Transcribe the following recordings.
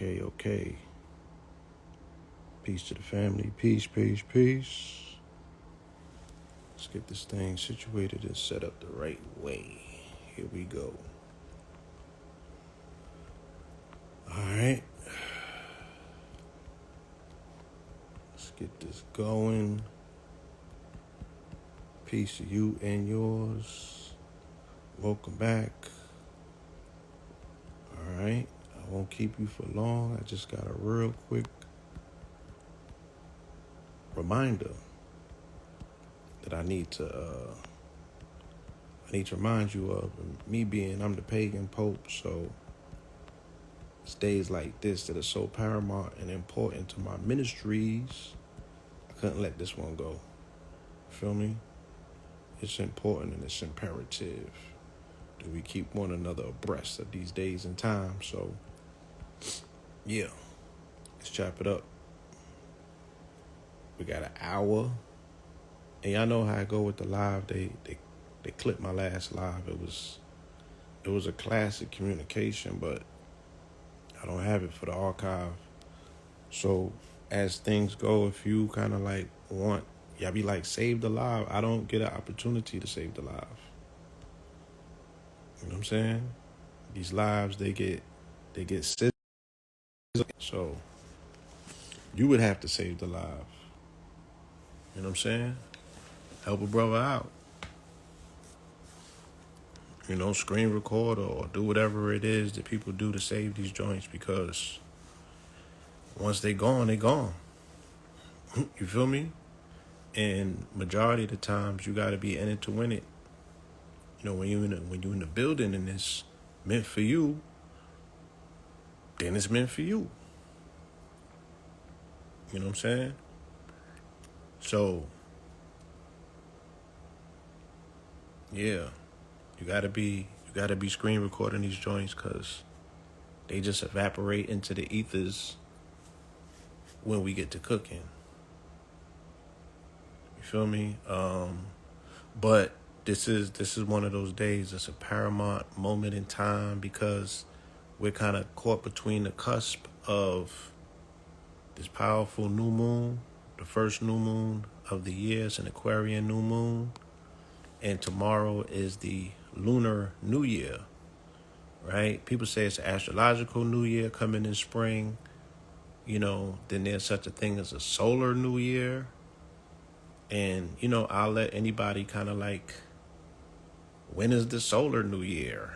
Okay. Peace to the family. Peace. Let's get this thing situated and set up the right way. Here we go. All right. Let's get this going. Peace to you and yours. Welcome back. All right. I won't keep you for long. I just got a real quick reminder that I need to remind you of. Me being I'm the pagan pope, so it's days like this that are so paramount and important to my ministries. I couldn't let this one go. Feel me? It's important and it's imperative that we keep one another abreast of these days and times. So, yeah, let's chop it up. We got an hour. And y'all know how I go with the live. They clipped my last live. It was a classic communication, but I don't have it for the archive. So as things go, if you kind of like want, y'all be like, save the live. I don't get an opportunity to save the live. You know what I'm saying? These lives, they get sizzled. So you would have to save the live. You know what I'm saying? Help a brother out. You know, screen record or do whatever it is that people do to save these joints, because once they gone, they gone. You feel me? And majority of the times you gotta be in it to win it. You know, when you in the building and it's meant for you, then it's meant for you. You know what I'm saying? So yeah, you gotta be screen recording these joints, because they just evaporate into the ethers when we get to cooking. You feel me? But this is one of those days. It's a paramount moment in time, because we're kind of caught between the cusp of this powerful new moon, the first new moon of the year. It's an Aquarian new moon, and tomorrow is the lunar new year, right? People say it's an astrological new year coming in spring. You know, then there's such a thing as a solar new year. And, you know, I'll let anybody kind of like, when is the solar new year?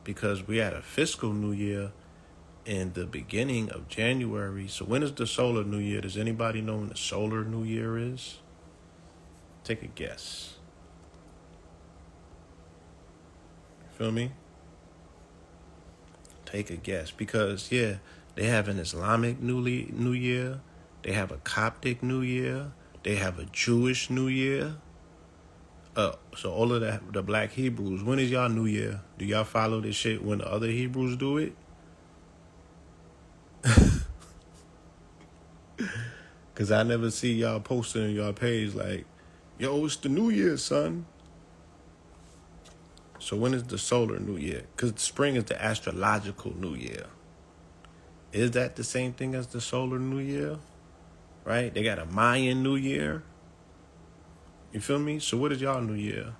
Because we had a fiscal new year in the beginning of January. So when is the solar new year? Does anybody know when the solar new year is? Take a guess. Feel me? Take a guess. Because, yeah, they have an Islamic new year. They have a Coptic new year. They have a Jewish new year. So all of the black Hebrews, when is y'all new year? Do y'all follow this shit when the other Hebrews do it? Because I never see y'all posting on y'all page like, yo, it's the new year, son. So when is the solar new year? Because spring is the astrological new year. Is that the same thing as the solar new year? Right? They got a Mayan new year. You feel me? So what is y'all new year?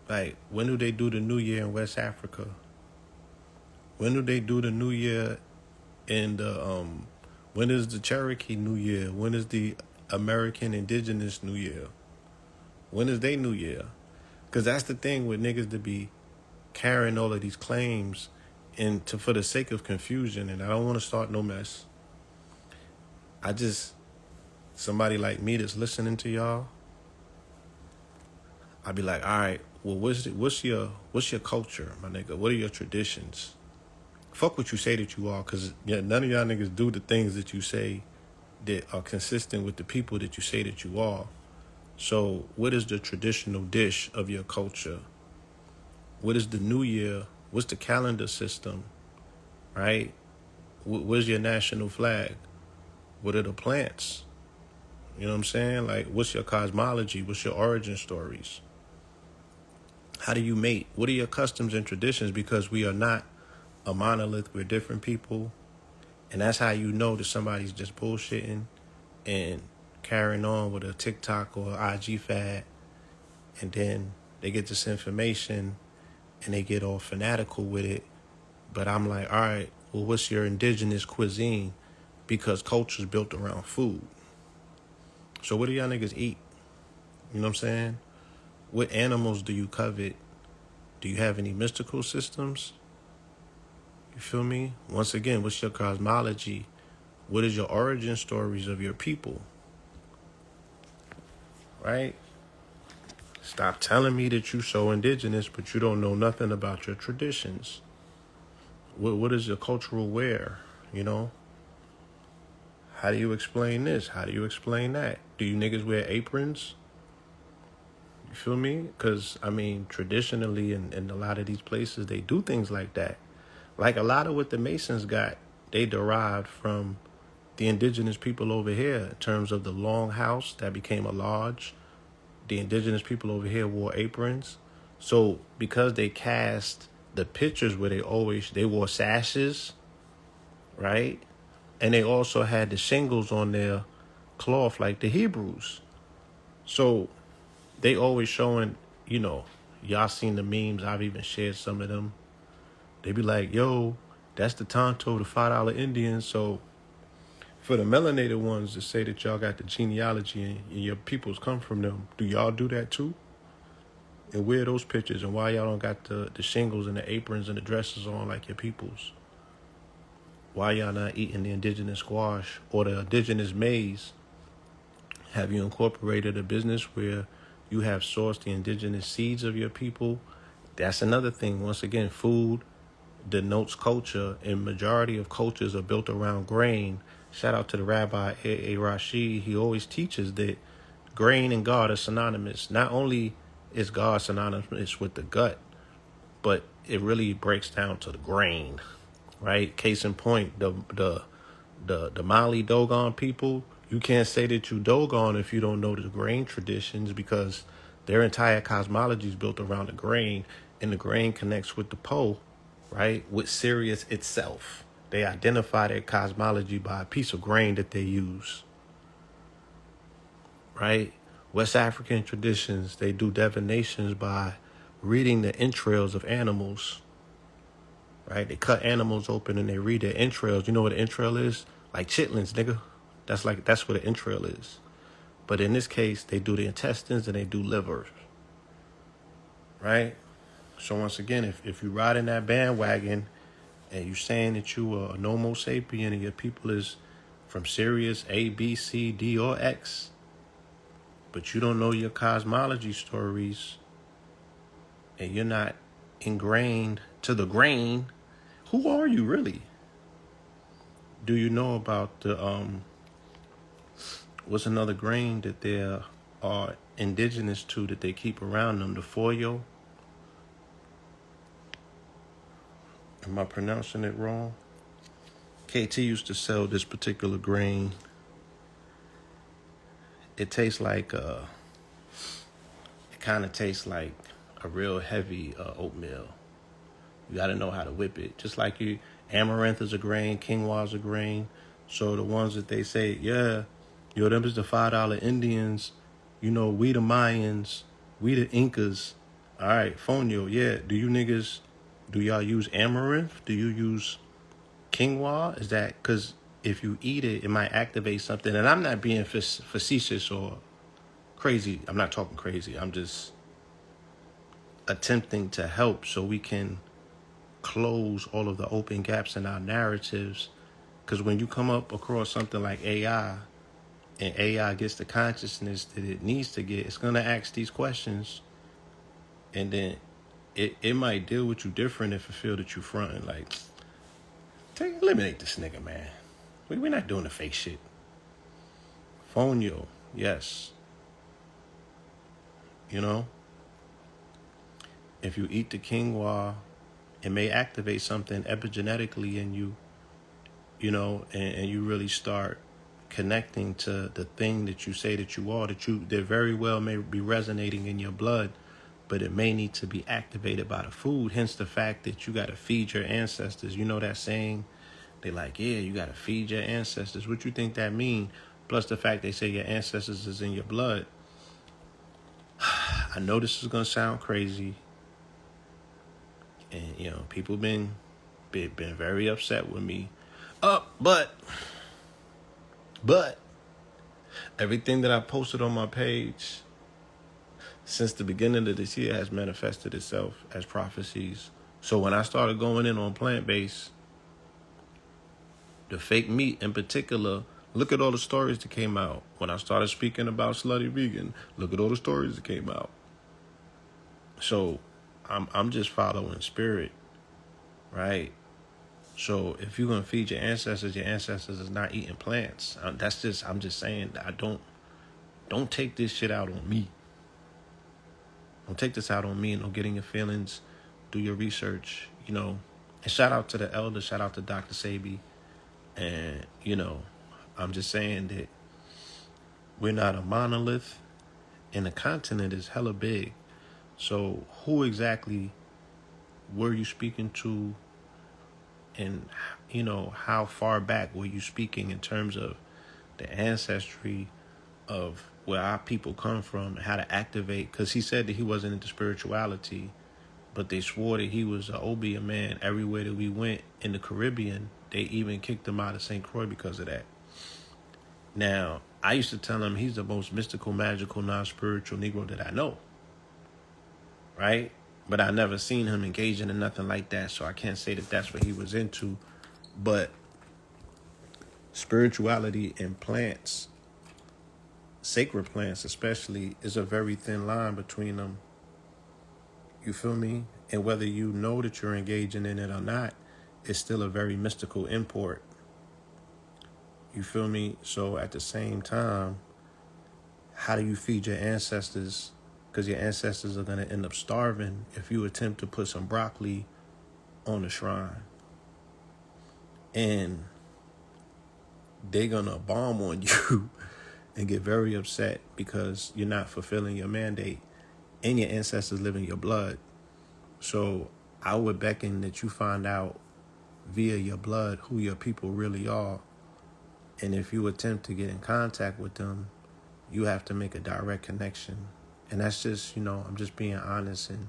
Like, when do they do the new year in West Africa? When do they do the new year in the, when is the Cherokee new year? When is the American indigenous new year? When is they new year? Because that's the thing with niggas to be carrying all of these claims for the sake of confusion. And I don't want to start no mess. Somebody like me that's listening to y'all, I'd be like, all right, well, what's your culture, my nigga? What are your traditions? Fuck what you say that you are, because none of y'all niggas do the things that you say that are consistent with the people that you say that you are. So what is the traditional dish of your culture? What is the new year? What's the calendar system, right? Where's your national flag? What are the plants? You know what I'm saying? Like, what's your cosmology? What's your origin stories? How do you mate? What are your customs and traditions? Because we are not a monolith with different people. And that's how you know that somebody's just bullshitting and carrying on with a TikTok or IG fad. And then they get this information and they get all fanatical with it. But I'm like, all right, well, what's your indigenous cuisine? Because culture's built around food. So what do y'all niggas eat? You know what I'm saying? What animals do you covet? Do you have any mystical systems? You feel me? Once again, what's your cosmology? What is your origin stories of your people? Right? Stop telling me that you so indigenous, but you don't know nothing about your traditions. What is your cultural wear? You know? How do you explain this? How do you explain that? Do you niggas wear aprons? You feel me? Because, I mean, traditionally in a lot of these places, they do things like that. Like a lot of what the Masons got, they derived from the indigenous people over here in terms of the long house that became a lodge. The indigenous people over here wore aprons. So because they cast the pictures where they wore sashes, right? And they also had the shingles on their cloth like the Hebrews. So they always showing, y'all seen the memes. I've even shared some of them. They be like, yo, that's the Tonto, the $5 Indians. So for the melanated ones to say that y'all got the genealogy and your peoples come from them, do y'all do that too? And where are those pictures? And why y'all don't got the shingles and the aprons and the dresses on like your peoples? Why y'all not eating the indigenous squash or the indigenous maize? Have you incorporated a business where you have sourced the indigenous seeds of your people? That's another thing. Once again, food denotes culture, and majority of cultures are built around grain. Shout out to the Rabbi A. Rashid. He always teaches that grain and God are synonymous. Not only is God synonymous with the gut, but it really breaks down to the grain, right? Case in point, the Mali Dogon people, you can't say that you Dogon if you don't know the grain traditions, because their entire cosmology is built around the grain, and the grain connects with the Po, right? With Sirius itself. They identify their cosmology by a piece of grain that they use, right? West African traditions, they do divinations by reading the entrails of animals, right? They cut animals open and they read their entrails. You know what an entrail is? Like chitlins, nigga. That's what an entrail is. But in this case, they do the intestines and they do liver, right? So once again, if you ride in that bandwagon and you saying that you are a Homo sapien and your people is from Sirius A, B, C, D, or X, but you don't know your cosmology stories and you're not ingrained to the grain, who are you really? Do you know about the what's another grain that they are indigenous to that they keep around them? The foil. Am I pronouncing it wrong? KT used to sell this particular grain. It tastes like it kind of tastes like a real heavy oatmeal. You got to know how to whip it. Just like amaranth is a grain, quinoa is a grain. So the ones that they say, yeah, them is the $5 Indians. We the Mayans. We the Incas. All right, Fonio, yeah. Do y'all use amaranth? Do you use quinoa? Is that because if you eat it, it might activate something? And I'm not being facetious or crazy. I'm not talking crazy. I'm just attempting to help so we can close all of the open gaps in our narratives. Because when you come up across something like AI, and AI gets the consciousness that it needs to get, it's going to ask these questions, and then it might deal with you different if it feel that you fronting. Like, eliminate this nigga, man. We're not doing the fake shit. Fonio, yes. If you eat the quinoa, it may activate something epigenetically in you, and you really start connecting to the thing that you say that you are, that very well may be resonating in your blood but it may need to be activated by the food. Hence the fact that you got to feed your ancestors. You know that saying? They like, yeah, you got to feed your ancestors. What you think that mean? Plus the fact they say your ancestors is in your blood. I know this is going to sound crazy. And, people been very upset with me. But everything that I posted on my page since the beginning of this year has manifested itself as prophecies. So when I started going in on plant-based, the fake meat in particular, look at all the stories that came out. When I started speaking about slutty vegan, look at all the stories that came out. So I'm just following spirit, right? So if you're gonna feed your ancestors is not eating plants. I'm just saying, don't take this shit out on me. Don't take this out on me and don't get in your feelings. Do your research, And shout out to the elder, shout out to Dr. Sabi. And, I'm just saying that we're not a monolith and the continent is hella big. So who exactly were you speaking to, and, how far back were you speaking in terms of the ancestry of where our people come from and how to activate? Because he said that he wasn't into spirituality, but they swore that he was an Obeah man everywhere that we went in the Caribbean. They even kicked him out of St. Croix because of that. Now, I used to tell him he's the most mystical, magical, non-spiritual Negro that I know. Right? But I never seen him engaging in nothing like that, so I can't say that that's what he was into. But spirituality and plants, sacred plants especially, is a very thin line between them. You feel me? And whether you know that you're engaging in it or not, it's still a very mystical import. You feel me? So at the same time, how do you feed your ancestors? Because your ancestors are going to end up starving if you attempt to put some broccoli on the shrine. And they're going to bomb on you and get very upset because you're not fulfilling your mandate and your ancestors live in your blood. So I would beckon that you find out via your blood who your people really are. And if you attempt to get in contact with them, you have to make a direct connection. And that's just, I'm just being honest and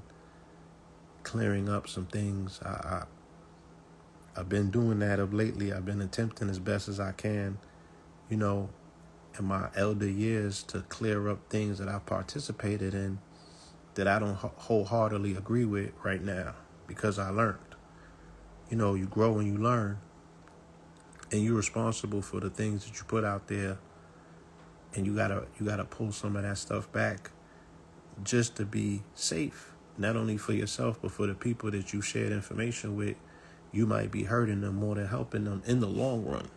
clearing up some things. I've been doing that of lately. I've been attempting as best as I can, in my elder years to clear up things that I participated in that I don't wholeheartedly agree with right now because I learned. You grow and you learn, and you're responsible for the things that you put out there, and you gotta pull some of that stuff back just to be safe, not only for yourself but for the people that you shared information with. You might be hurting them more than helping them in the long run.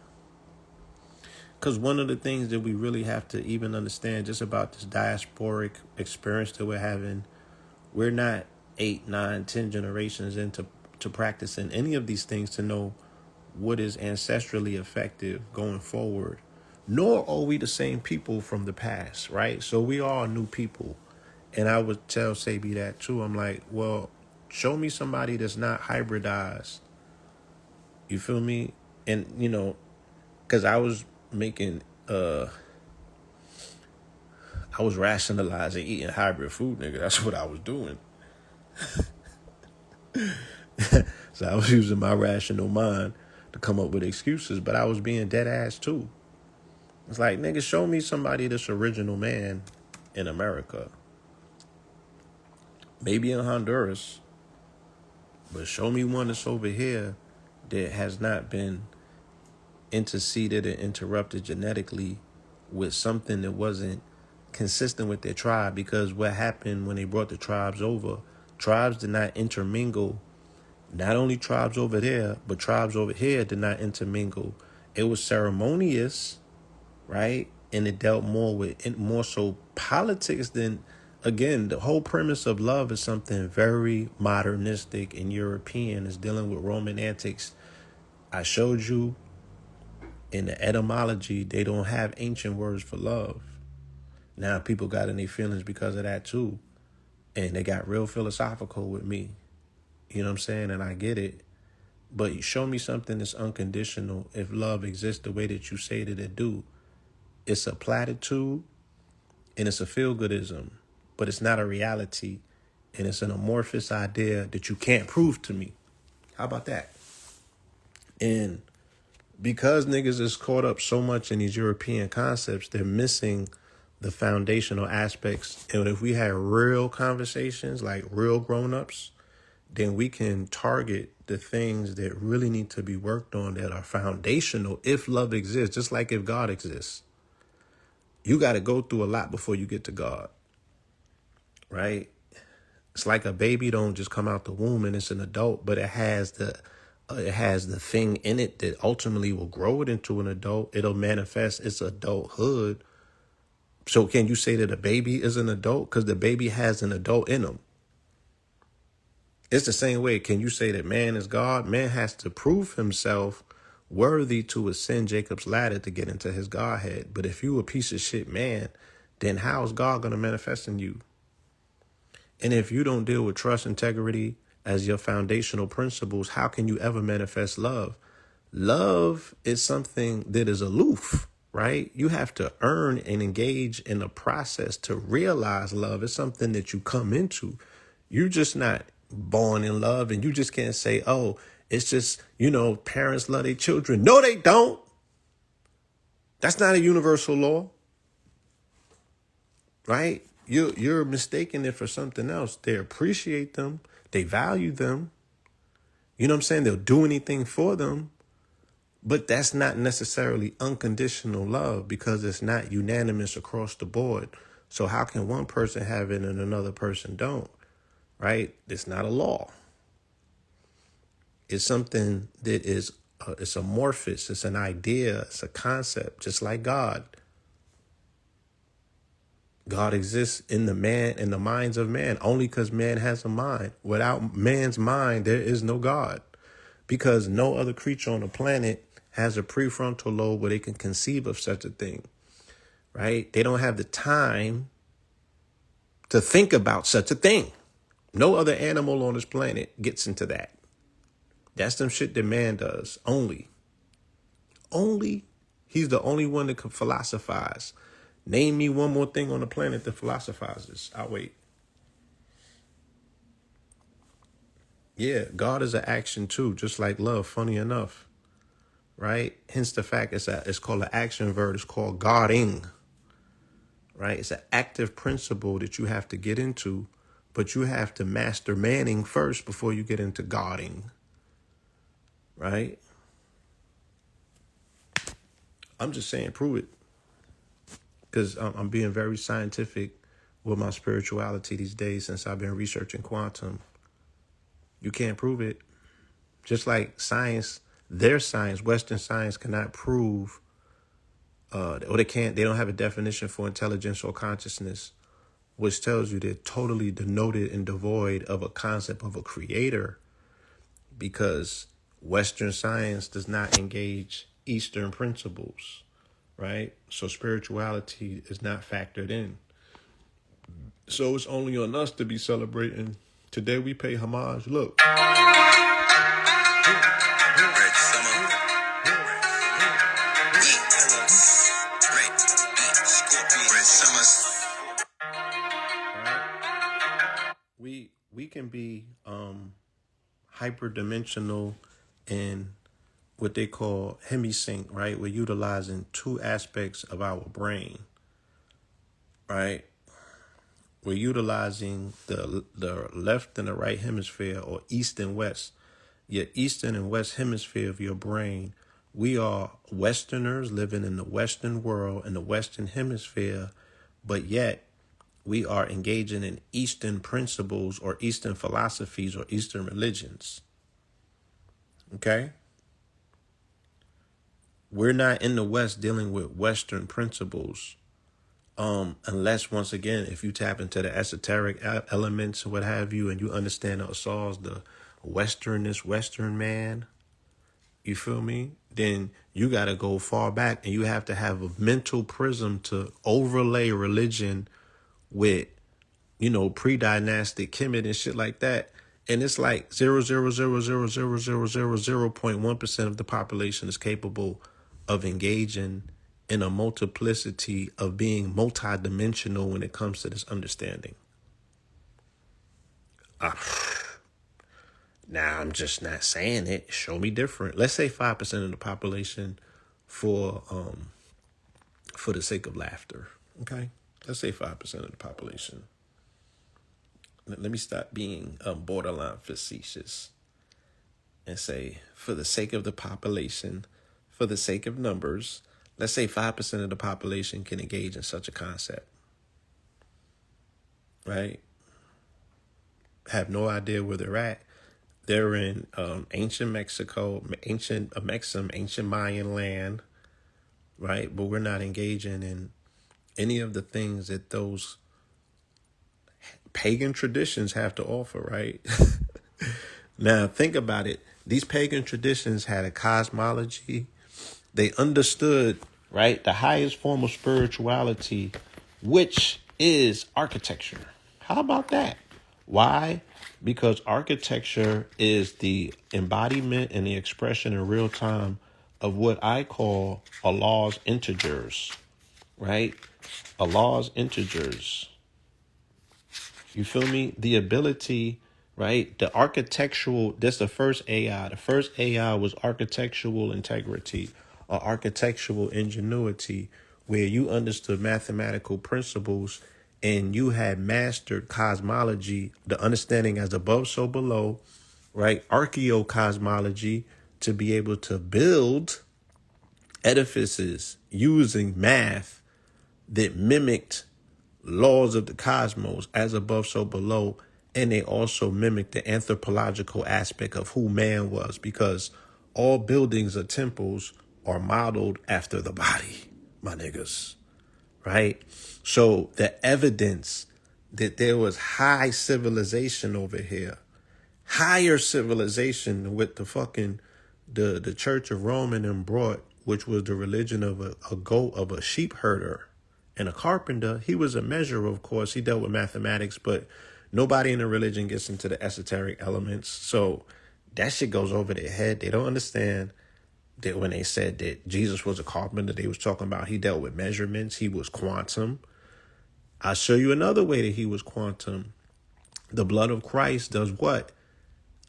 Because one of the things that we really have to even understand just about this diasporic experience that we're having, we're not 8, 9, 10 generations into practicing any of these things to know what is ancestrally effective going forward. Nor are we the same people from the past, right? So we are new people. And I would tell Sabi that too. I'm like, well, show me somebody that's not hybridized. You feel me? And, because I was making, I was rationalizing eating hybrid food, nigga. That's what I was doing. So I was using my rational mind to come up with excuses, but I was being dead ass too. It's like, nigga, show me somebody that's original man in America. Maybe in Honduras, but show me one that's over here that has not been interceded and interrupted genetically with something that wasn't consistent with their tribe. Because what happened when they brought the tribes over, tribes did not intermingle. Not only tribes over there, but tribes over here did not intermingle. It was ceremonious, right? And it dealt more so politics than, again, the whole premise of love is something very modernistic and European. It's dealing with Roman antics. I showed you in the etymology, they don't have ancient words for love. Now people got in their feelings because of that too. And they got real philosophical with me. You know what I'm saying? And I get it. But show me something that's unconditional if love exists the way that you say that it do. It's a platitude and it's a feel-goodism, but it's not a reality. And it's an amorphous idea that you can't prove to me. How about that? And because niggas is caught up so much in these European concepts, they're missing the foundational aspects. And if we had real conversations, like real grown-ups, then we can target the things that really need to be worked on that are foundational if love exists, just like if God exists. You got to go through a lot before you get to God, right? It's like a baby don't just come out the womb and it's an adult, but it has the thing in it that ultimately will grow it into an adult. It'll manifest its adulthood. So can you say that a baby is an adult? Because the baby has an adult in him. It's the same way. Can you say that man is God? Man has to prove himself worthy to ascend Jacob's ladder to get into his Godhead. But if you a piece of shit man, then how is God going to manifest in you? And if you don't deal with trust, integrity as your foundational principles, how can you ever manifest love? Love is something that is aloof, right? You have to earn and engage in a process to realize love. It's something that you come into. You're just not born in love, and you just can't say, oh, it's just, parents love their children. No, they don't. That's not a universal law, right? You're mistaking it for something else. They appreciate them. They value them. You know what I'm saying? They'll do anything for them. But that's not necessarily unconditional love because it's not unanimous across the board. So how can one person have it and another person don't? Right? It's not a law. It's something that is, it's amorphous. It's an idea. It's a concept, just like God. God exists in the minds of man only because man has a mind. Without man's mind, there is no God, because no other creature on the planet has a prefrontal lobe where they can conceive of such a thing, right? They don't have the time to think about such a thing. No other animal on this planet gets into that. That's some shit that man does. Only. He's the only one that can philosophize. Name me one more thing on the planet that philosophizes. I'll wait. Yeah, God is an action too, just like love, funny enough. Right? Hence the fact it's called an action verb. It's called Godding. Right? It's an active principle that you have to get into, but you have to master manning first before you get into Godding. Right? I'm just saying, prove it. Because I'm being very scientific with my spirituality these days since I've been researching quantum. You can't prove it. Just like science, their science, Western science cannot prove, or they don't have a definition for intelligence or consciousness, which tells you they're totally denoted and devoid of a concept of a creator, because Western science does not engage Eastern principles, right? So spirituality is not factored in. So it's only on us to be celebrating. Today we pay homage. Look. We can be hyperdimensional in what they call hemisync, right? We're utilizing two aspects of our brain, right? We're utilizing the left and the right hemisphere, or east and west. Your eastern and west hemisphere of your brain. We are Westerners living in the Western world, in the Western hemisphere, but yet we are engaging in Eastern principles or Eastern philosophies or Eastern religions. Okay? We're not in the West dealing with Western principles. Unless, once again, if you tap into the esoteric elements or what have you, and you understand Saul's the Western man, you feel me? Then you got to go far back, and you have to have a mental prism to overlay religion with pre-dynastic Kemet and shit like that. And it's like 0.1% of the population is capable of engaging in a multiplicity of being multidimensional when it comes to this understanding. Now, I'm just not saying it. Show me different. Let's say 5% of the population for the sake of laughter. Okay? Let's say 5% of the population. Let me stop being borderline facetious and say, for the sake of the population, for the sake of numbers, let's say 5% of the population can engage in such a concept. Right? Have no idea where they're at. They're in ancient Mexico, ancient Mayan land, right? But we're not engaging in any of the things that those pagan traditions have to offer, right? Now, think about it. These pagan traditions had a cosmology. They understood, right, the highest form of spirituality, which is architecture. How about that? Why? Because architecture is the embodiment and the expression in real time of what I call Allah's integers, right? Allah's integers. You feel me? The ability, right? The architectural, that's the first AI. The first AI was architectural integrity or architectural ingenuity, where you understood mathematical principles and you had mastered cosmology, the understanding as above, so below, right? Archaeocosmology, to be able to build edifices using math that mimicked laws of the cosmos, as above, so below. And they also mimic the anthropological aspect of who man was, because all buildings or temples are modeled after the body, my niggas, right? So the evidence that there was high civilization over here, higher civilization with the fucking the Church of Rome and them brought, which was the religion of a goat, of a sheep herder and a carpenter. He was a measurer, of course. He dealt with mathematics, but nobody in the religion gets into the esoteric elements. So that shit goes over their head. They don't understand that when they said that Jesus was a carpenter, they was talking about he dealt with measurements. He was quantum. I'll show you another way that he was quantum. The blood of Christ does what?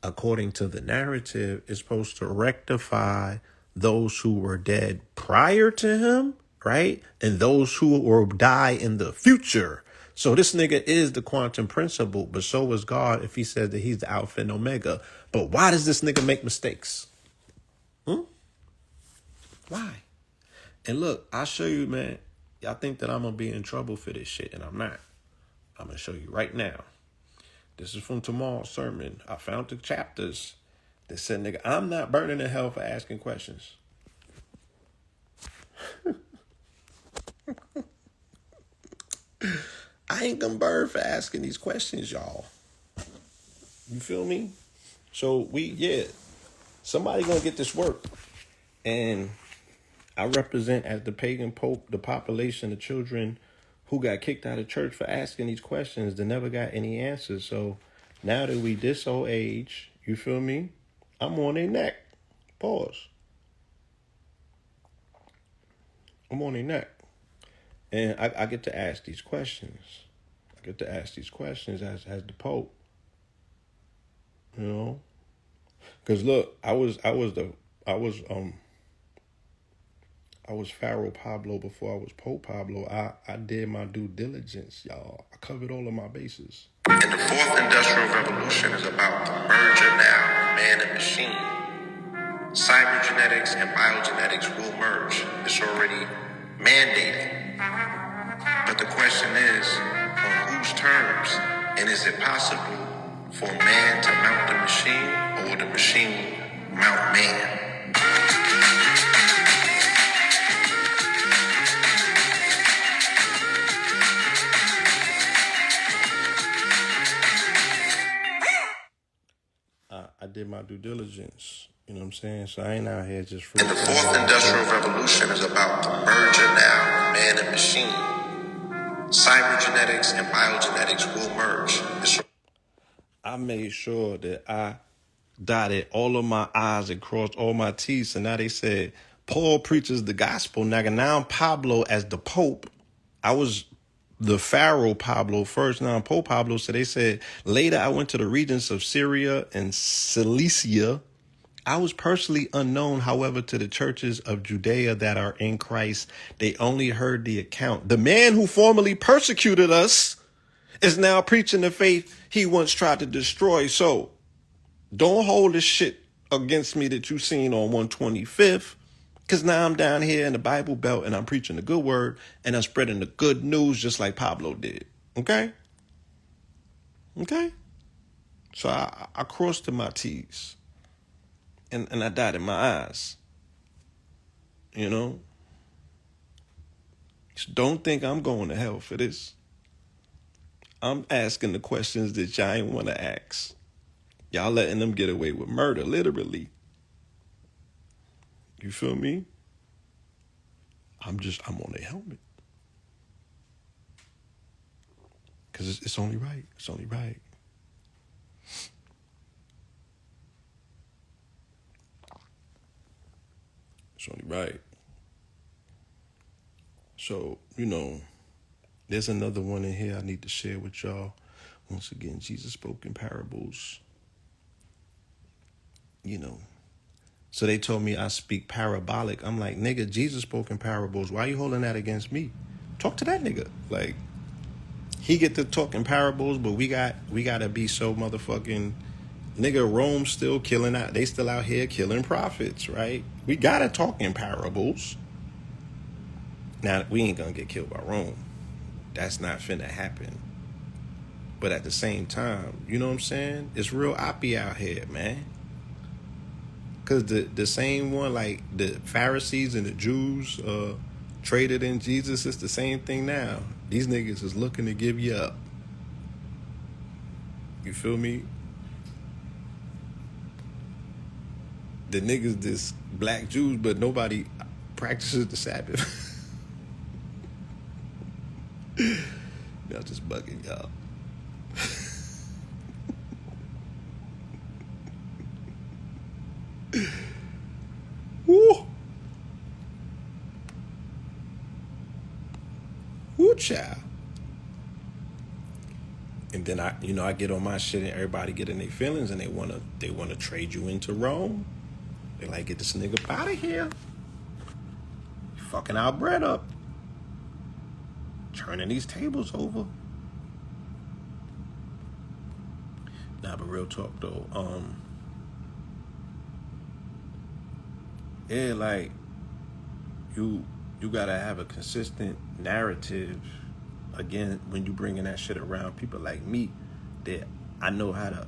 According to the narrative, is supposed to rectify those who were dead prior to him, right? And those who will die in the future. So this nigga is the quantum principle, but so is God if he says that he's the Alpha and Omega. But why does this nigga make mistakes? Why? And look, I'll show you, man. Y'all think that I'm going to be in trouble for this shit, and I'm not. I'm going to show you right now. This is from tomorrow's sermon. I found the chapters that said, nigga, I'm not burning in hell for asking questions. I ain't gonna burn for asking these questions, y'all. You feel me? So somebody gonna get this work. And I represent, as the pagan pope, the population, the children who got kicked out of church for asking these questions that never got any answers. So now that we this old age, you feel me? I'm on their neck. Pause. I'm on their neck. And I get to ask these questions. I get to ask these questions as the Pope. You know? Because look, I was Pharaoh Pablo before I was Pope Pablo. I did my due diligence, y'all. I covered all of my bases. And the fourth industrial revolution is about the merger now, man and machine. Cybergenetics and biogenetics will merge. It's already mandated. But the question is, on whose terms? And is it possible for man to mount the machine, or will the machine mount man? I did my due diligence. You know what I'm saying? So I ain't out here just free. And the fourth industrial revolution is about the merger now, man and machine. Cybergenetics and biogenetics will merge. I made sure that I dotted all of my I's and crossed all my T's. And now they said, Paul preaches the gospel. Now I'm Pablo as the Pope. I was the Pharaoh Pablo first, now I'm Pope Pablo. So they said, later I went to the regions of Syria and Cilicia. I was personally unknown, however, to the churches of Judea that are in Christ. They only heard the account. The man who formerly persecuted us is now preaching the faith he once tried to destroy. So don't hold this shit against me that you seen on 125th, because now I'm down here in the Bible Belt and I'm preaching the good word and I'm spreading the good news just like Pablo did. Okay? Okay? So I crossed to my T's and I dotted my I's. You know? So don't think I'm going to hell for this. I'm asking the questions that y'all ain't want to ask. Y'all letting them get away with murder, literally. You feel me? I'm on their helmet. Because it's only right. It's only right. It's only right. So, there's another one in here I need to share with y'all. Once again, Jesus spoke in parables. So they told me I speak parabolic. I'm like, nigga, Jesus spoke in parables. Why you holding that against me? Talk to that nigga. Like, he get to talk in parables, but we gotta be so motherfucking, nigga, Rome's still killing out. They still out here killing prophets, right? We gotta talk in parables. Now, we ain't gonna get killed by Rome. That's not finna happen. But at the same time, you know what I'm saying? It's real oppie out here, man. Because the same one, like the Pharisees and the Jews traded in Jesus, it's the same thing now. These niggas is looking to give you up. You feel me? The niggas this black Jews, but nobody practices the Sabbath. Y'all just bugging y'all. Woo! Woo, child. And then I get on my shit and everybody get in their feelings and they wanna trade you into Rome. They like, get this nigga out of here. You fucking our bread up. Turning these tables over. Nah, but real talk though. Yeah, like you gotta have a consistent narrative. Again, when you bringing that shit around people like me, that I know how to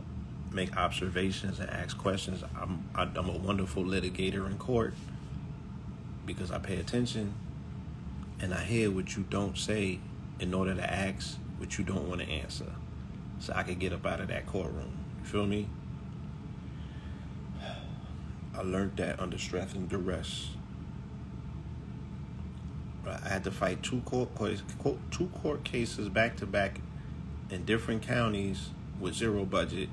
make observations and ask questions. I'm a wonderful litigator in court because I pay attention and I hear what you don't say in order to ask what you don't want to answer, so I could get up out of that courtroom. You feel me? I learned that under stress and duress. I had to fight two court cases back to back in different counties with zero budget,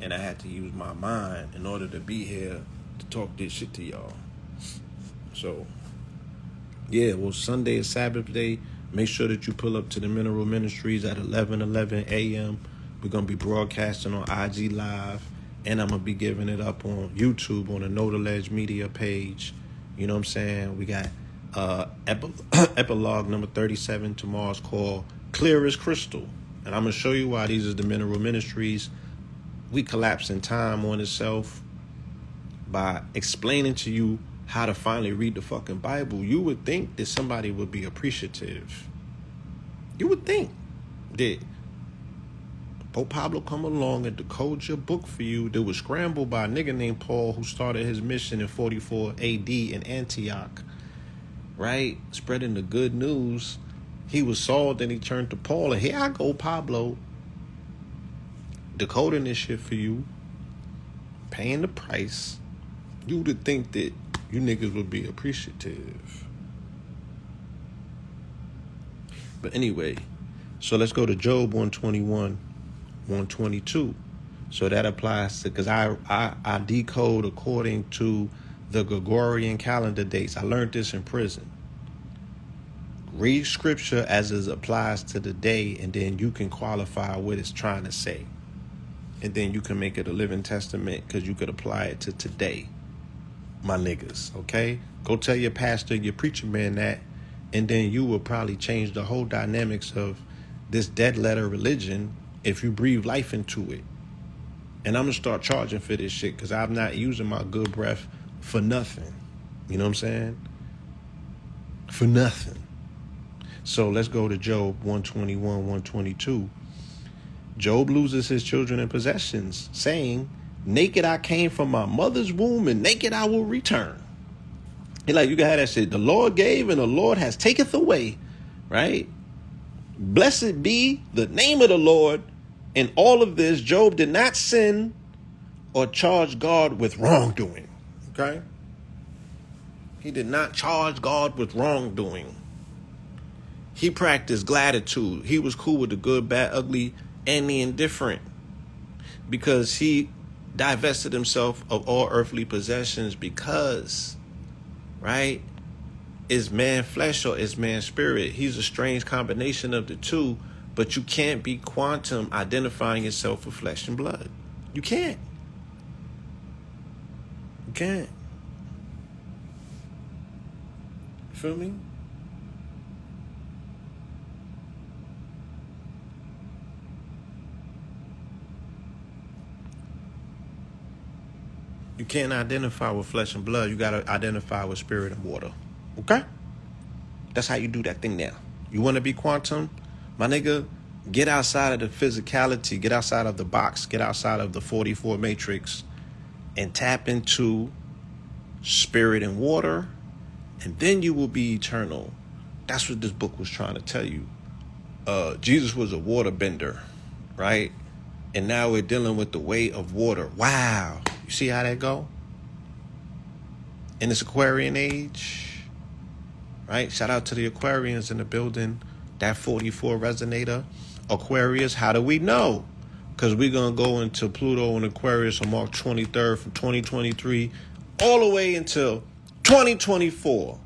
and I had to use my mind in order to be here to talk this shit to y'all. So, yeah, well, Sunday is Sabbath day. Make sure that you pull up to the Mineral Ministries at 11 a.m. We're going to be broadcasting on IG Live, and I'm going to be giving it up on YouTube on the Know the Ledge Media page. You know what I'm saying? We got epilogue number 37 tomorrow's called Clear as Crystal. And I'm going to show you why these are the Mineral Ministries. We collapse in time on itself by explaining to you how to finally read the fucking Bible. You would think that somebody would be appreciative. You would think that Pope Pablo come along and decode your book for you that was scrambled by a nigga named Paul who started his mission in 44 AD in Antioch, right? Spreading the good news. He was Saul, then he turned to Paul, and here I go, Pablo, decoding this shit for you, paying the price. You would think that you niggas would be appreciative. But anyway, so let's go to Job 121, 122. So that applies to, because I decode according to the Gregorian calendar dates. I learned this in prison. Read scripture as it applies to the day, and then you can qualify what it's trying to say. And then you can make it a living testament because you could apply it to today, my niggas, okay? Go tell your pastor, your preacher man that, and then you will probably change the whole dynamics of this dead letter religion if you breathe life into it. And I'm going to start charging for this shit because I'm not using my good breath for nothing. You know what I'm saying? For nothing. So let's go to Job 121, 122. Job loses his children and possessions, saying, naked I came from my mother's womb, and naked I will return. He like, you can have that shit. The Lord gave and the Lord has taketh away, right? Blessed be the name of the Lord. In all of this, Job did not sin or charge God with wrongdoing, okay? He did not charge God with wrongdoing. He practiced gratitude. He was cool with the good, bad, ugly, and the indifferent, because he divested himself of all earthly possessions, because, right, is man flesh or is man spirit? He's a strange combination of the two, but you can't be quantum identifying yourself with flesh and blood. You can't. You can't. You feel me? You can't identify with flesh and blood. You got to identify with spirit and water. Okay? That's how you do that thing now. You want to be quantum? My nigga, get outside of the physicality. Get outside of the box. Get outside of the 44 matrix and tap into spirit and water. And then you will be eternal. That's what this book was trying to tell you. Jesus was a water bender, right? And now we're dealing with the way of water. Wow. You see how that go? In this Aquarian age, right? Shout out to the Aquarians in the building. That 44 resonator. Aquarius, how do we know? Because we're going to go into Pluto and Aquarius on March 23rd from 2023 all the way until 2024.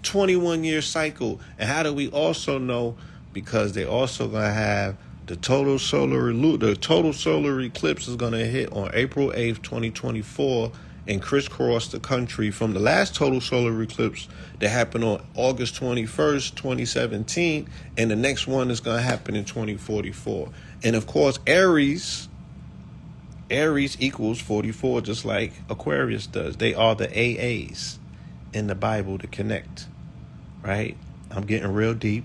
21-year cycle. And how do we also know? Because they also going to have the total solar eclipse is going to hit on April 8th, 2024, and crisscross the country from the last total solar eclipse that happened on August 21st, 2017, and the next one is going to happen in 2044. And of course, Aries equals 44, just like Aquarius does. They are the AAs in the Bible to connect, right? I'm getting real deep.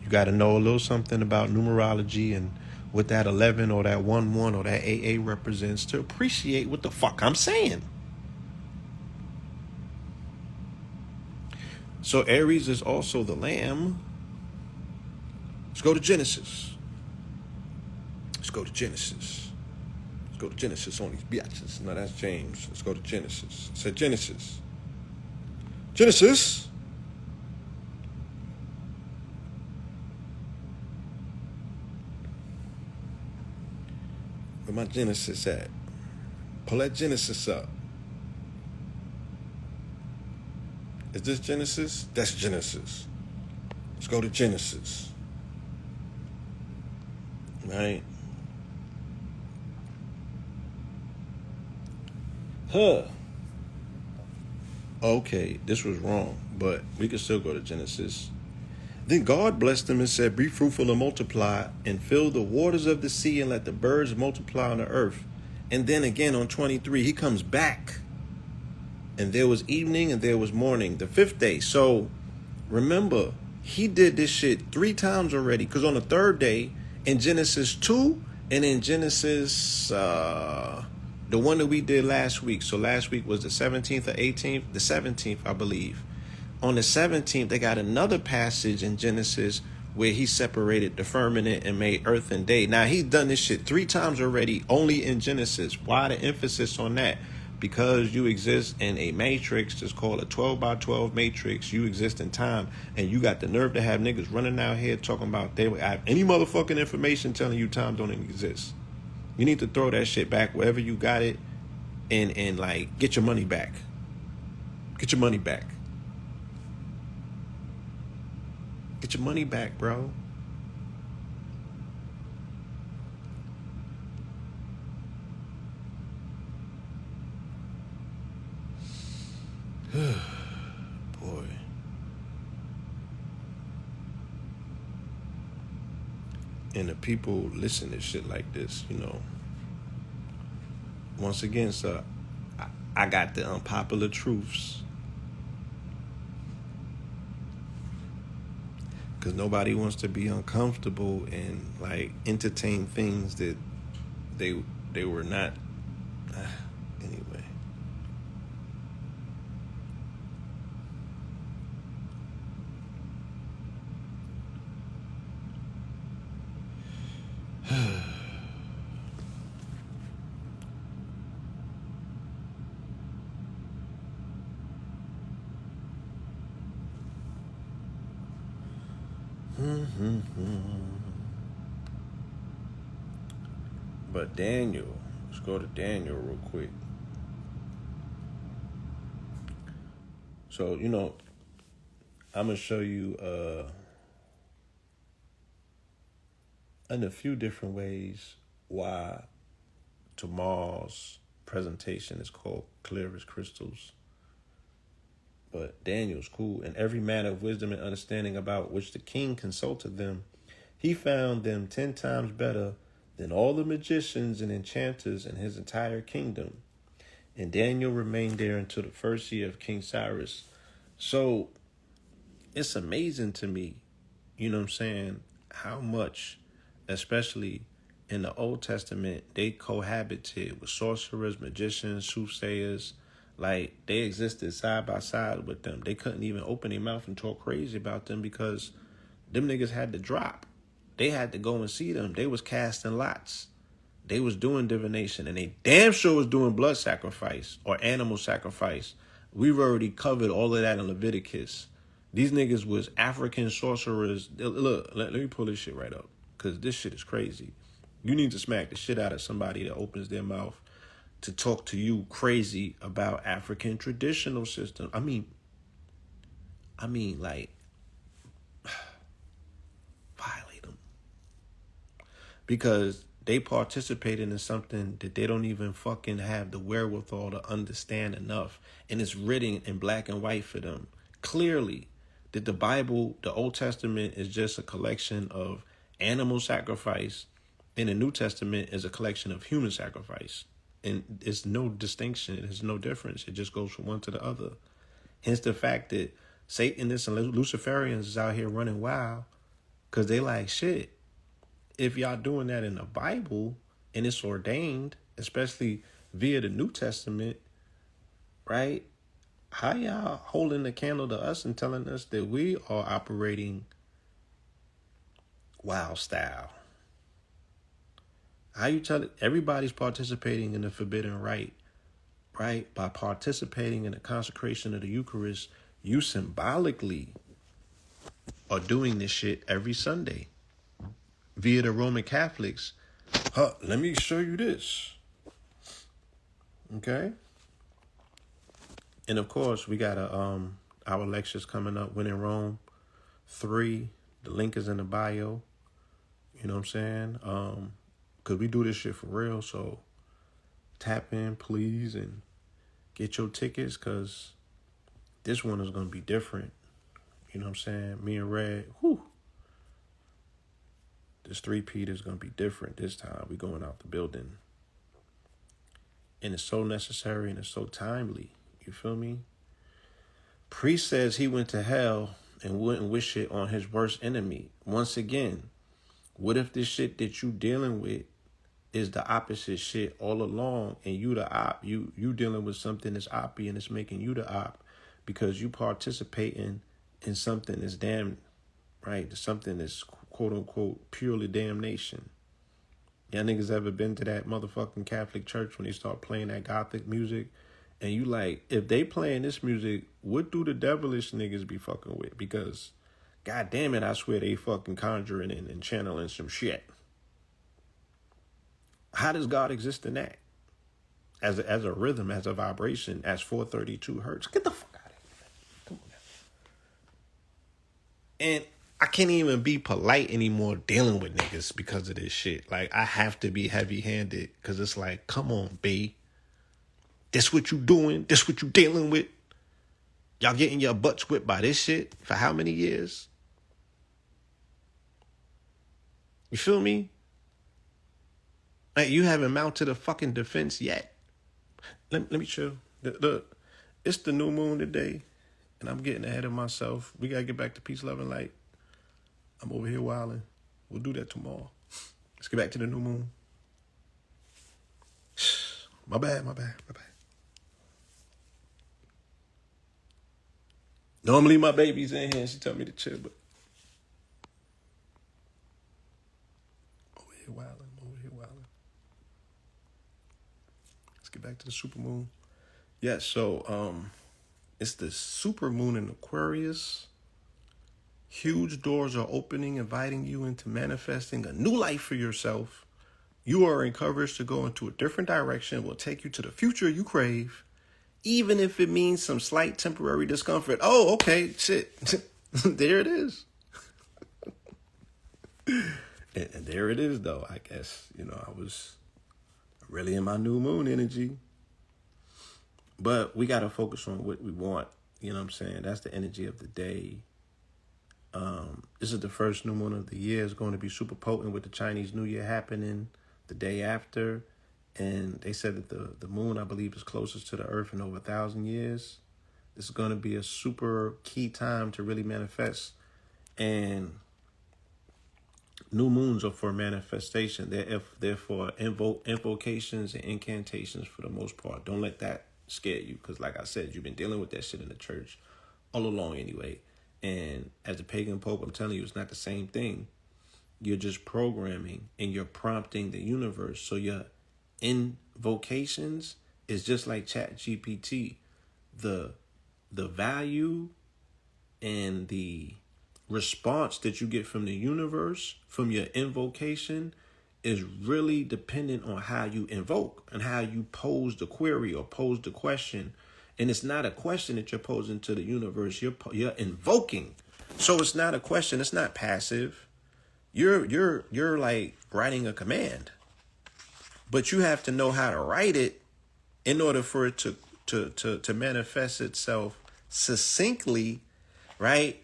You got to know a little something about numerology and what that 11 or that 11 or that AA represents to appreciate what the fuck I'm saying. So Aries is also the lamb. Let's go to Genesis. Let's go to Genesis. Let's go to Genesis on these biatches. No, that's James. Let's go to Genesis. It said Genesis. Genesis. Where my Genesis at? Pull that Genesis up. Is this Genesis? That's Genesis. Let's go to Genesis. Right? Okay, this was wrong, but we can still go to Genesis. Then God blessed them and said, be fruitful and multiply and fill the waters of the sea and let the birds multiply on the earth. And then again on 23, he comes back. And there was evening and there was morning, the fifth day. So remember, he did this shit 3 times already. Because on the third day, in Genesis 2 and in Genesis, the one that we did last week. So last week was the 17th or 18th? The 17th, I believe. On the 17th, they got another passage in Genesis where he separated the firmament and made earth and day. Now, he's done this shit 3 times already, only in Genesis. Why the emphasis on that? because you exist in a matrix, just called a 12 by 12 matrix. You exist in time, and you got the nerve to have niggas running out here talking about they have any motherfucking information telling you time don't even exist. You need to throw that shit back wherever you got it, and like get your money back. Get your money back. Get your money back, bro. Boy. And the people listen to shit like this, you know. Once again, sir, I got the unpopular truths. Because nobody wants to be uncomfortable and like entertain things that they were not. Anyway. But Daniel, let's go to Daniel real quick. So, you know, I'm going to show you in a few different ways why tomorrow's presentation is called Clear as Crystals. But Daniel's cool. And every man of wisdom and understanding about which the king consulted them, he found them 10 times better than all the magicians and enchanters in his entire kingdom. And Daniel remained there until the first year of King Cyrus. So it's amazing to me, you know what I'm saying, how much, especially in the Old Testament, they cohabited with sorcerers, magicians, soothsayers. Like, they existed side by side with them. They couldn't even open their mouth and talk crazy about them because them niggas had to drop. They had to go and see them. They was casting lots. They was doing divination. And they damn sure was doing blood sacrifice or animal sacrifice. We've already covered all of that in Leviticus. These niggas was African sorcerers. Look, let me pull this shit right up, because this shit is crazy. You need to smack the shit out of somebody that opens their mouth to talk to you crazy about African traditional system. I mean, like, violate them. Because they participated in something that they don't even fucking have the wherewithal to understand enough. And it's written in black and white for them. Clearly, that the Bible, the Old Testament, is just a collection of animal sacrifice, and the New Testament is a collection of human sacrifice. And it's no distinction. There's no difference. It just goes from one to the other. Hence the fact that Satanists and Luciferians is out here running wild because they like, shit, if y'all doing that in the Bible and it's ordained, especially via the New Testament, right? How y'all holding the candle to us and telling us that we are operating wild style? How you tell it? Everybody's participating in the forbidden rite, right? By participating in the consecration of the Eucharist, you symbolically are doing this shit every Sunday via the Roman Catholics. Let me show you this. Okay? And of course, we got our lectures coming up, When in Rome 3. The link is in the bio. You know what I'm saying? Because we do this shit for real. So tap in, please, and get your tickets, because this one is going to be different. You know what I'm saying? Me and Red, this 3P is going to be different this time. We going out the building. And it's so necessary and it's so timely. You feel me? Priest says he went to hell and wouldn't wish it on his worst enemy. Once again, what if this shit that you dealing with is the opposite shit all along, and you the op? You dealing with something that's oppy and it's making you the op because you participating in something that's damn, right? Something that's quote unquote purely damnation. Y'all niggas ever been to that motherfucking Catholic church when they start playing that gothic music And you like, if they playing this music, what do the devilish niggas be fucking with? Because, god damn it, I swear they fucking conjuring and channeling some shit. How does God exist in that? As a rhythm, as a vibration, as 432 hertz. Get the fuck out of here. Come on now. And I can't even be polite anymore dealing with niggas because of this shit. Like, I have to be heavy-handed because it's like, come on, B. This what you doing? This what you dealing with? Y'all getting your butts whipped by this shit for how many years? You feel me? Like, you haven't mounted a fucking defense yet. Let me chill. Look, it's the new moon today, and I'm getting ahead of myself. We got to get back to peace, love, and light. I'm over here wilding. We'll do that tomorrow. Let's get back to the new moon. My bad. Normally my baby's in here and she tell me to chill, but over here wilding. Let's get back to the super moon. Yeah, so it's the super moon in Aquarius. Huge doors are opening, inviting you into manifesting a new life for yourself. You are encouraged to go into a different direction. Will take you to the future you crave, even if it means some slight temporary discomfort. Oh, okay, shit. There it is. And there it is, though. I guess, I was really in my new moon energy. But we got to focus on what we want. You know what I'm saying? That's the energy of the day. This is the first new moon of the year. It's going to be super potent with the Chinese New Year happening the day after. And they said that the moon, I believe, is closest to the earth in over 1,000 years. This is going to be a super key time to really manifest. And new moons are for manifestation. They're for invocations and incantations for the most part. Don't let that scare you, because like I said, you've been dealing with that shit in the church all along anyway. And as a pagan pope, I'm telling you, it's not the same thing. You're just programming and you're prompting the universe. So your invocations is just like ChatGPT. The value and the response that you get from the universe, from your invocation, is really dependent on how you invoke and how you pose the query or pose the question. And it's not a question that you're posing to the universe. You're invoking. So it's not a question. It's not passive. You're like writing a command. But you have to know how to write it in order for it to manifest itself succinctly, right?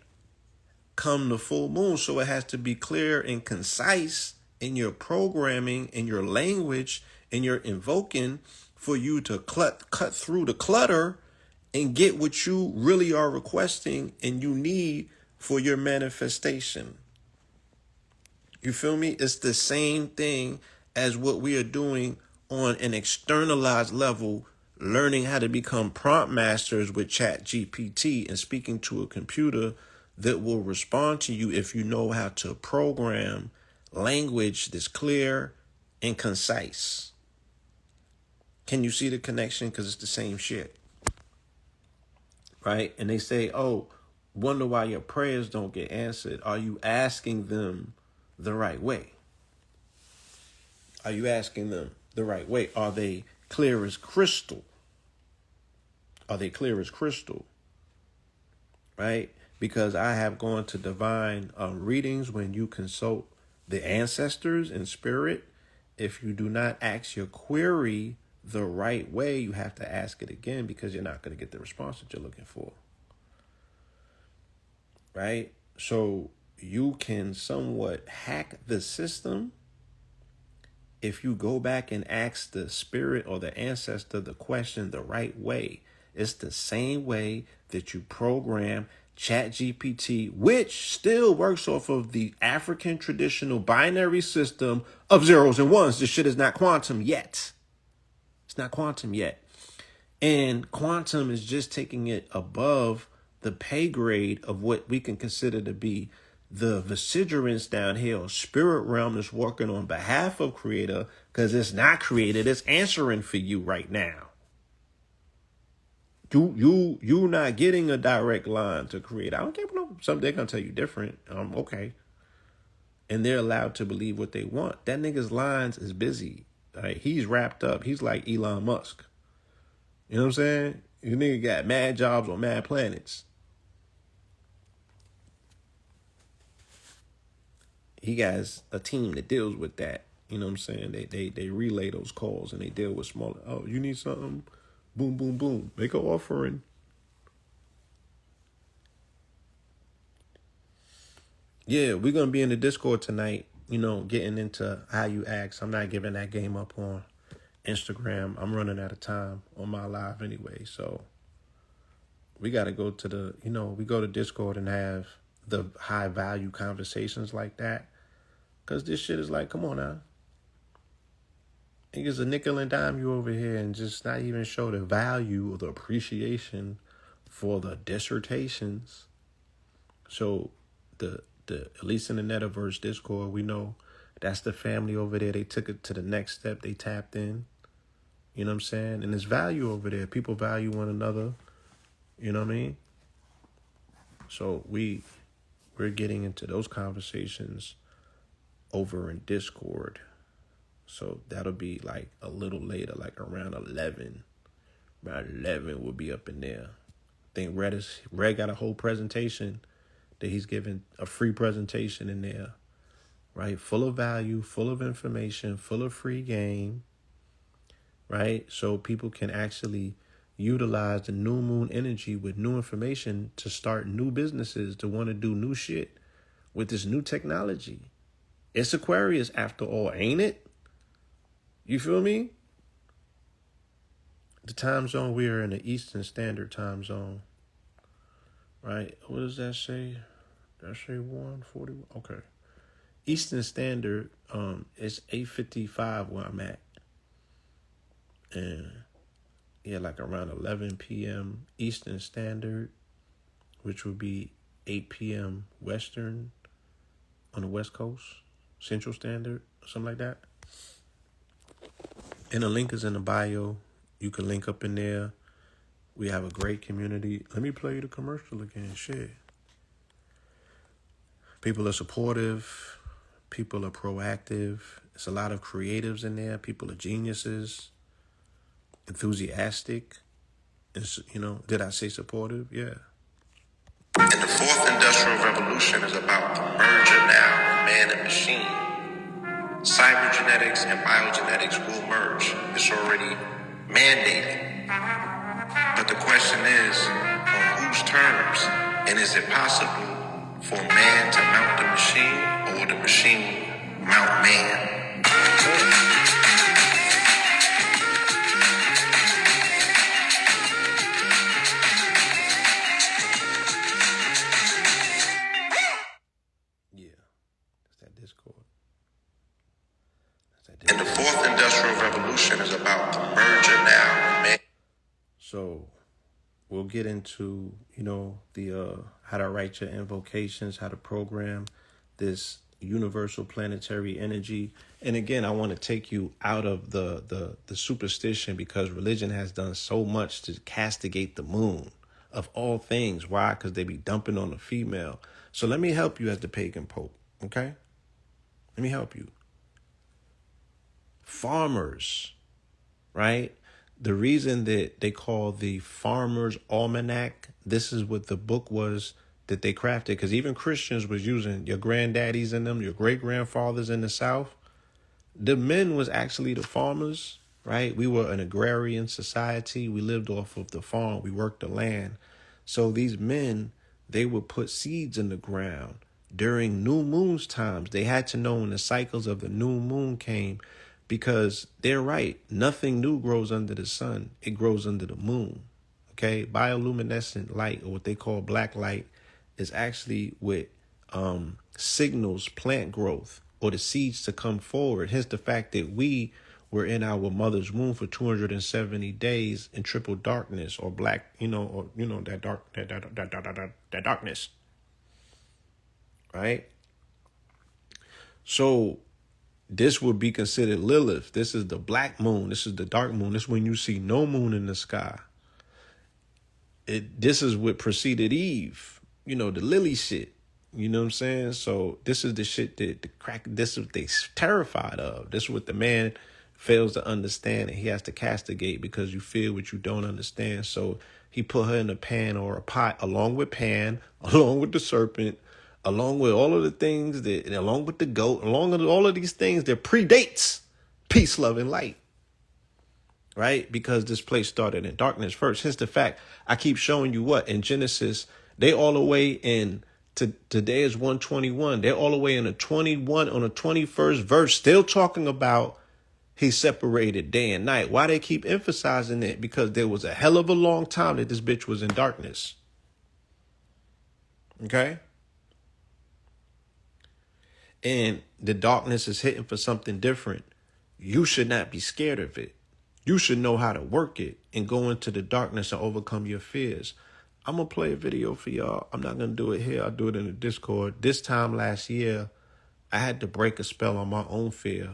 Come the full moon. So it has to be clear and concise in your programming, in your language, in your invoking, for you to cut through the clutter and get what you really are requesting and you need for your manifestation. You feel me? It's the same thing as what we are doing on an externalized level, learning how to become prompt masters with ChatGPT and speaking to a computer that will respond to you if you know how to program language that's clear and concise. Can you see the connection? Because it's the same shit. Right? And they say, oh, wonder why your prayers don't get answered. Are you asking them the right way? Are you asking them the right way? Are they clear as crystal? Right? Because I have gone to divine readings when you consult the ancestors in spirit. If you do not ask your query the right way, you have to ask it again, because you're not going to get the response that you're looking for. Right? So you can somewhat hack the system if you go back and ask the spirit or the ancestor the question the right way. It's the same way that you program ChatGPT, which still works off of the African traditional binary system of zeros and ones. This shit is not quantum yet. It's not quantum yet. And quantum is just taking it above the pay grade of what we can consider to be the vicegerents down here, or spirit realm that's working on behalf of creator, because it's not created, it's answering for you right now. You not getting a direct line to create. I don't care. No, some they're gonna tell you different. Okay, and they're allowed to believe what they want. That nigga's lines is busy. Right? He's wrapped up. He's like Elon Musk. You know what I'm saying? You nigga got mad jobs on mad planets. He has a team that deals with that. You know what I'm saying? They relay those calls and they deal with smaller. Oh, you need something? Boom, boom, boom. Make an offering. Yeah, we're gonna be in the Discord tonight. You know, getting into how you ask. I'm not giving that game up on Instagram. I'm running out of time on my live anyway, so we got to go to we go to Discord and have the high value conversations like that. Because this shit is like, come on now. Niggas a nickel and dime you over here and just not even show the value or the appreciation for the dissertations. So the at least in the Metaverse Discord, we know that's the family over there. They took it to the next step. They tapped in. You know what I'm saying? And there's value over there. People value one another. You know what I mean? So we're getting into those conversations over in Discord. So that'll be like a little later, like around 11. Around 11 we'll be up in there. I think Red got a whole presentation that he's giving, a free presentation in there, right? Full of value, full of information, full of free game, right? So people can actually utilize the new moon energy with new information to start new businesses, to want to do new shit with this new technology. It's Aquarius after all, ain't it? You feel me? The time zone, we are in the Eastern Standard Time Zone. Right? What does that say? Did I say 1:40? Okay. Eastern Standard, it's 8:55 where I'm at. And yeah, like around 11 p.m. Eastern Standard, which would be 8 p.m. Western on the West Coast, Central Standard, something like that. And the link is in the bio. You can link up in there. We have a great community. Let me play you the commercial again. Shit. People are supportive. People are proactive. There's a lot of creatives in there. People are geniuses. Enthusiastic. It's, did I say supportive? Yeah. And the fourth industrial revolution is about the merger now of man and machine. Cybergenetics and biogenetics will merge. It's already mandated. But the question is, on whose terms? And is it possible for man to mount the machine or the machine mount man? Yeah, that's that Discord. And the fourth industrial revolution is about the merger now. Man. So we'll get into, the how to write your invocations, how to program this universal planetary energy. And again, I want to take you out of the superstition, because religion has done so much to castigate the moon of all things. Why? Because they be dumping on the female. So let me help you as the pagan pope, okay? Let me help you. Farmers, right? The reason that they call the Farmer's Almanac, this is what the book was that they crafted, because even Christians was using your granddaddies in them, your great-grandfathers in the South. The men was actually the farmers, right? We were an agrarian society. We lived off of the farm. We worked the land. So these men, they would put seeds in the ground during new moon's times. They had to know when the cycles of the new moon came, because they're right. Nothing new grows under the sun. It grows under the moon. Okay? Bioluminescent light, or what they call black light, is actually what signals plant growth or the seeds to come forward. Hence the fact that we were in our mother's womb for 270 days in triple darkness, or black, that darkness. Right? So this would be considered Lilith. This is the black moon. This is the dark moon. This is when you see no moon in the sky. This is what preceded Eve, the lily shit. You know what I'm saying? So this is the shit that the crack, this is what they terrified of. This is what the man fails to understand, and he has to castigate because you feel what you don't understand. So he put her in a pan or a pot along with Pan, along with the serpent, along with all of the things that, and along with the goat, along with all of these things that predates peace, love, and light. Right? Because this place started in darkness first. Hence the fact I keep showing you what in Genesis, they all the way in to today is 121. They're all the way in the 21 on the 21st verse, still talking about he separated day and night. Why they keep emphasizing it? Because there was a hell of a long time that this bitch was in darkness. Okay? And the darkness is hitting for something different. You should not be scared of it. You should know how to work it and go into the darkness and overcome your fears. I'm going to play a video for y'all. I'm not going to do it here. I'll do it in the Discord. This time last year, I had to break a spell on my own fear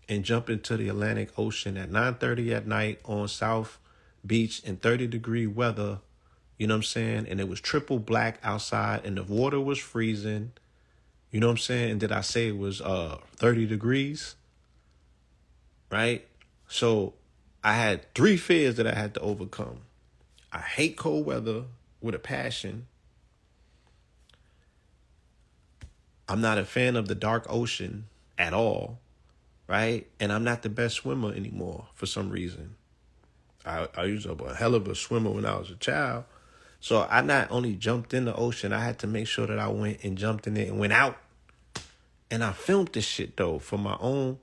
and jump into the Atlantic Ocean at 9:30 at night on South Beach in 30-degree weather. You know what I'm saying? And it was triple black outside and the water was freezing. You know what I'm saying? And did I say it was 30 degrees? Right? So I had 3 fears that I had to overcome. I hate cold weather with a passion. I'm not a fan of the dark ocean at all, right? And I'm not the best swimmer anymore for some reason. I was a hell of a swimmer when I was a child. So I not only jumped in the ocean, I had to make sure that I went and jumped in it and went out. And I filmed this shit though for my own.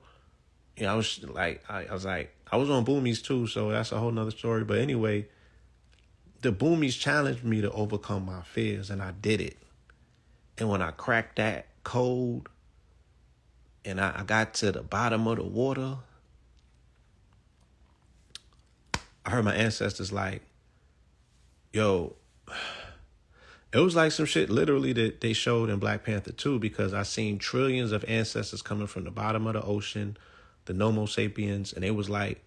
I was like, I was on Boomies too, so that's a whole nother story. But anyway, the Boomies challenged me to overcome my fears, and I did it. And when I cracked that code, and I got to the bottom of the water, I heard my ancestors like, yo, it was like some shit literally that they showed in Black Panther 2, because I seen trillions of ancestors coming from the bottom of the ocean, the Homo sapiens, and it was like,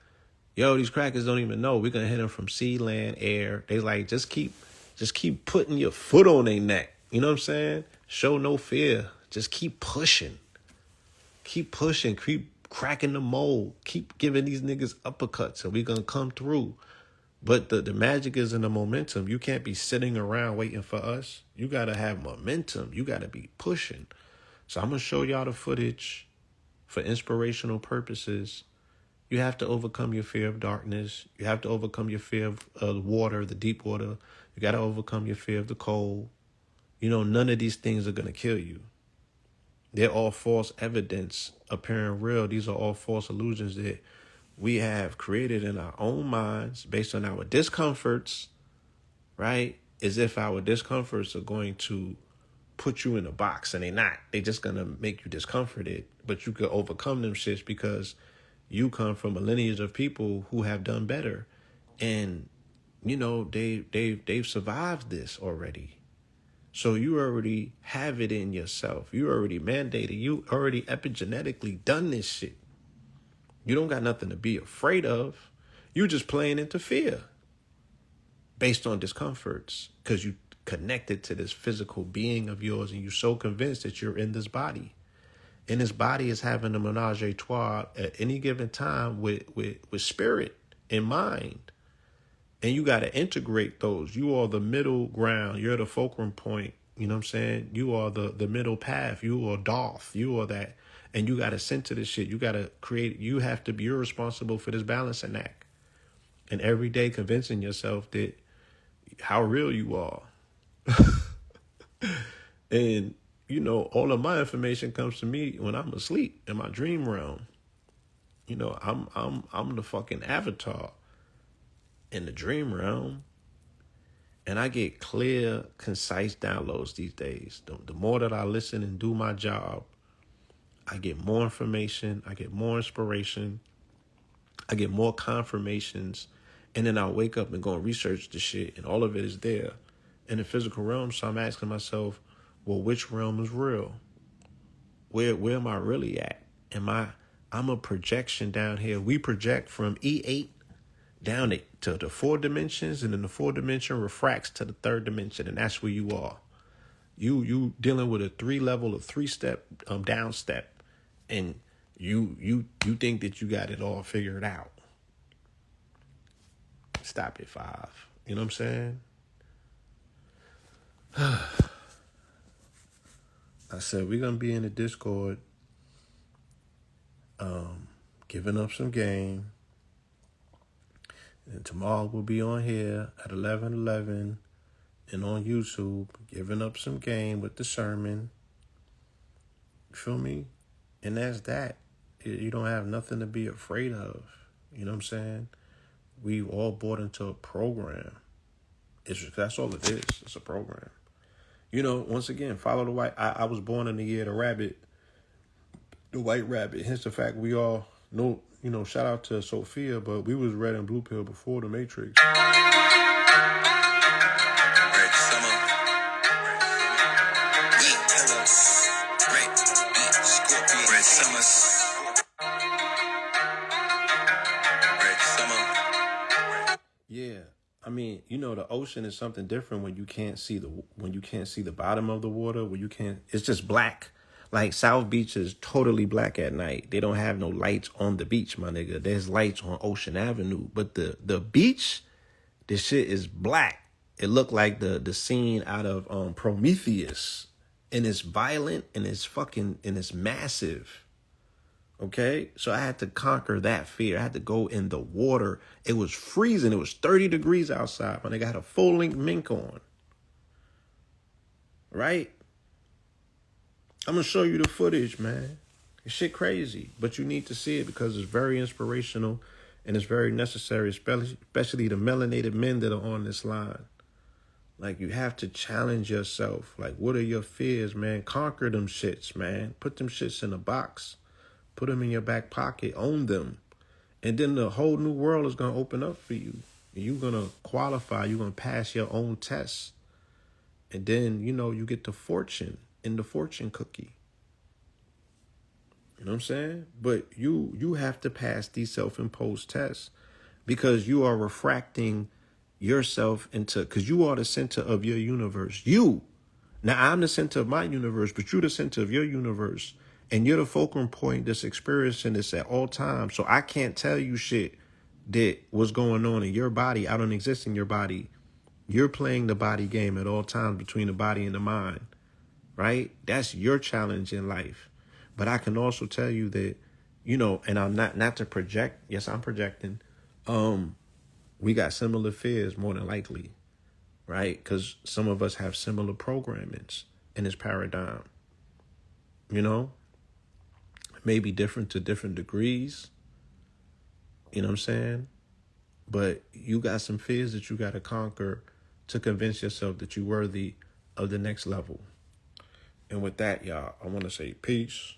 yo, these crackers don't even know. We're going to hit them from sea, land, air. They like, just keep putting your foot on their neck. You know what I'm saying? Show no fear. Just keep pushing. Keep pushing. Keep cracking the mold. Keep giving these niggas uppercuts, and we're going to come through. But the magic is in the momentum. You can't be sitting around waiting for us. You got to have momentum. You got to be pushing. So I'm going to show y'all the footage for inspirational purposes. You have to overcome your fear of darkness. You have to overcome your fear of water, the deep water. You got to overcome your fear of the cold. None of these things are going to kill you. They're all false evidence appearing real. These are all false illusions that we have created in our own minds based on our discomforts, right? As if our discomforts are going to put you in a box, and they're not. They're just going to make you discomforted. But you could overcome them shits because you come from a lineage of people who have done better. And, they've survived this already. So you already have it in yourself. You already mandated. You already epigenetically done this shit. You don't got nothing to be afraid of. You just playing into fear based on discomforts because you connected to this physical being of yours, and you're so convinced that you're in this body. And this body is having a menage a trois at any given time with spirit and mind. And you got to integrate those. You are the middle ground. You're the fulcrum point. You know what I'm saying? You are the middle path. You are Darth. You are that. And you got to center this shit. You got to create. You're responsible for this balancing act. And every day convincing yourself that how real you are. And, all of my information comes to me when I'm asleep in my dream realm. I'm the fucking avatar in the dream realm. And I get clear, concise downloads these days. The more that I listen and do my job, I get more information. I get more inspiration. I get more confirmations. And then I wake up and go and research the shit. And all of it is there in the physical realm. So I'm asking myself, well, which realm is real? Where am I really at? I'm a projection down here. We project from E8 down to the 4 dimensions, and then the 4 dimension refracts to the 3rd dimension, and that's where you are. You dealing with a 3-step down step, and you think that you got it all figured out. Stop at 5. You know what I'm saying? I said we're gonna be in the Discord, giving up some game. And tomorrow we'll be on here at 11:11 and on YouTube, giving up some game with the sermon. You feel me? And that's that. You don't have nothing to be afraid of. You know what I'm saying? We all bought into a program. That's all it is. It's a program. You know, once again, follow the white. I was born in the year of the rabbit, the white rabbit. Hence the fact we all know, you know, shout out to Sophia, but we was red and blue pill before the Matrix. Yeah, I mean, you know, the ocean is something different when you can't see the bottom of the water. It's just black. Like South Beach is totally black at night. They don't have no lights on the beach, my nigga. There's lights on Ocean Avenue, but the beach, this shit is black. It looked like the scene out of Prometheus, and it's violent and it's massive. Okay, so I had to conquer that fear. I had to go in the water. It was freezing. It was 30 degrees outside. My nigga had a full-length mink on. Right? I'm going to show you the footage, man. It's shit crazy. But you need to see it because it's very inspirational and it's very necessary, especially the melanated men that are on this line. Like, you have to challenge yourself. Like, what are your fears, man? Conquer them shits, man. Put them shits in a box. Put them in your back pocket, own them. And then the whole new world is going to open up for you. And you're going to qualify. You're going to pass your own tests. And then, you know, you get the fortune in the fortune cookie. You know what I'm saying? But you have to pass these self-imposed tests because you are refracting yourself because you are the center of your universe. Now, I'm the center of my universe, but you're the center of your universe. And you're the fulcrum point that's experiencing this at all times. So I can't tell you shit that what's going on in your body. I don't exist in your body. You're playing the body game at all times between the body and the mind, right? That's your challenge in life. But I can also tell you that, you know, and I'm not to project. Yes, I'm projecting. We got similar fears more than likely, right? Because some of us have similar programmings in this paradigm, you know? Maybe different to different degrees. You know what I'm saying? But you got some fears that you got to conquer to convince yourself that you're worthy of the next level. And with that, y'all, I want to say peace.